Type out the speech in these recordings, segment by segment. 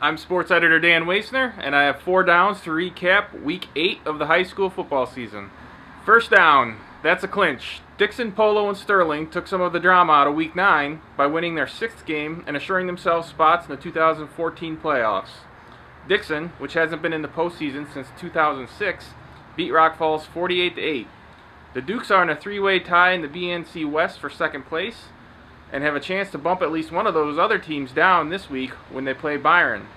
I'm sports editor Dan Waisner, and I have 4 downs to recap Week 8 of the high school football season. First down, that's a clinch. Dixon, Polo, and Sterling took some of the drama out of Week 9 by winning their 6th game and assuring themselves spots in the 2014 playoffs. Dixon, which hasn't been in the postseason since 2006, beat Rock Falls 48-8. The Dukes are in a 3-way tie in the BNC West for second place, and have a chance to bump at least one of those other teams down this week when they play Byron.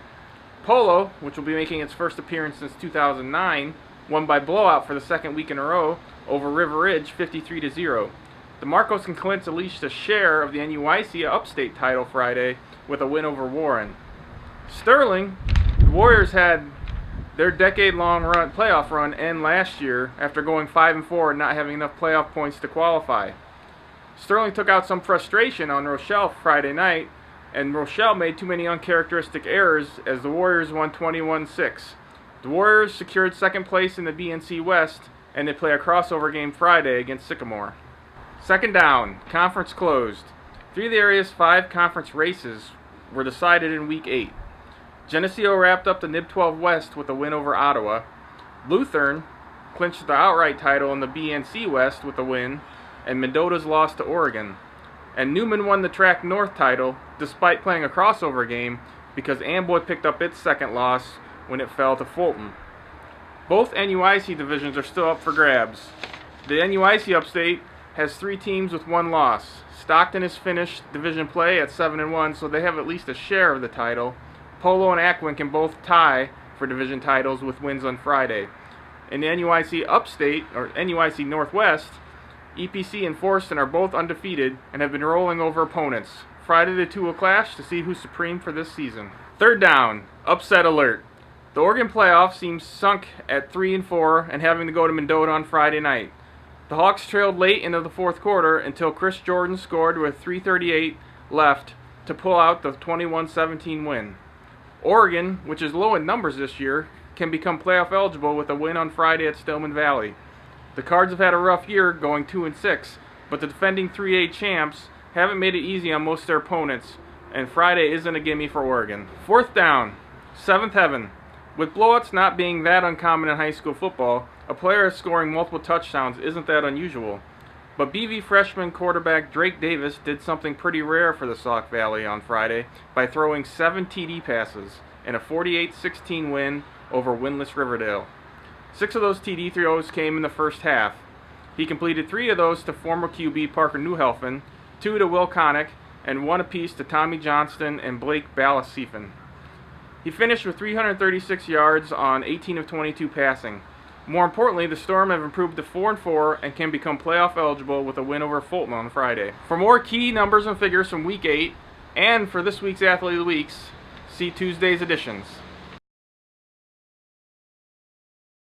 Polo, which will be making its first appearance since 2009, won by blowout for the second week in a row over River Ridge 53-0. The Marcos and Clint's unleashed a share of the NUIC Upstate title Friday with a win over Warren. Sterling, the Warriors had their decade-long playoff run end last year after going 5-4 and not having enough playoff points to qualify. Sterling took out some frustration on Rochelle Friday night, and Rochelle made too many uncharacteristic errors as the Warriors won 21-6. The Warriors secured second place in the BNC West, and they play a crossover game Friday against Sycamore. Second down, conference closed. 3 of the area's 5 conference races were decided in Week 8. Geneseo wrapped up the NIB 12 West with a win over Ottawa. Lutheran clinched the outright title in the BNC West with a win, and Mendota's lost to Oregon. And Newman won the Track North title despite playing a crossover game because Amboy picked up its second loss when it fell to Fulton. Both NUIC divisions are still up for grabs. The NUIC Upstate has 3 teams with 1 loss. Stockton has finished division play at 7-1, so they have at least a share of the title. Polo and Ackwen can both tie for division titles with wins on Friday. In the NUIC Upstate, or NUIC Northwest, EPC and Forston are both undefeated and have been rolling over opponents. Friday the 2 will clash to see who's supreme for this season. Third down, upset alert. The Oregon playoff seems sunk at 3-4 and having to go to Mendota on Friday night. The Hawks trailed late into the 4th quarter until Chris Jordan scored with 3:38 left to pull out the 21-17 win. Oregon, which is low in numbers this year, can become playoff eligible with a win on Friday at Stillman Valley. The Cards have had a rough year going 2-6, but the defending 3A champs haven't made it easy on most of their opponents, and Friday isn't a gimme for Oregon. Fourth down, 7th heaven. With blowouts not being that uncommon in high school football, a player scoring multiple touchdowns isn't that unusual. But BV freshman quarterback Drake Davis did something pretty rare for the Sauk Valley on Friday by throwing 7 TD passes in a 48-16 win over winless Riverdale. 6 of those TD throws came in the first half. He completed 3 of those to former QB Parker Newhelfen, 2 to Will Connick, and 1 apiece to Tommy Johnston and Blake Ballasiefen. He finished with 336 yards on 18 of 22 passing. More importantly, the Storm have improved to 4-4 and can become playoff eligible with a win over Fulton on Friday. For more key numbers and figures from Week 8 and for this week's Athlete of the Weeks, see Tuesday's editions.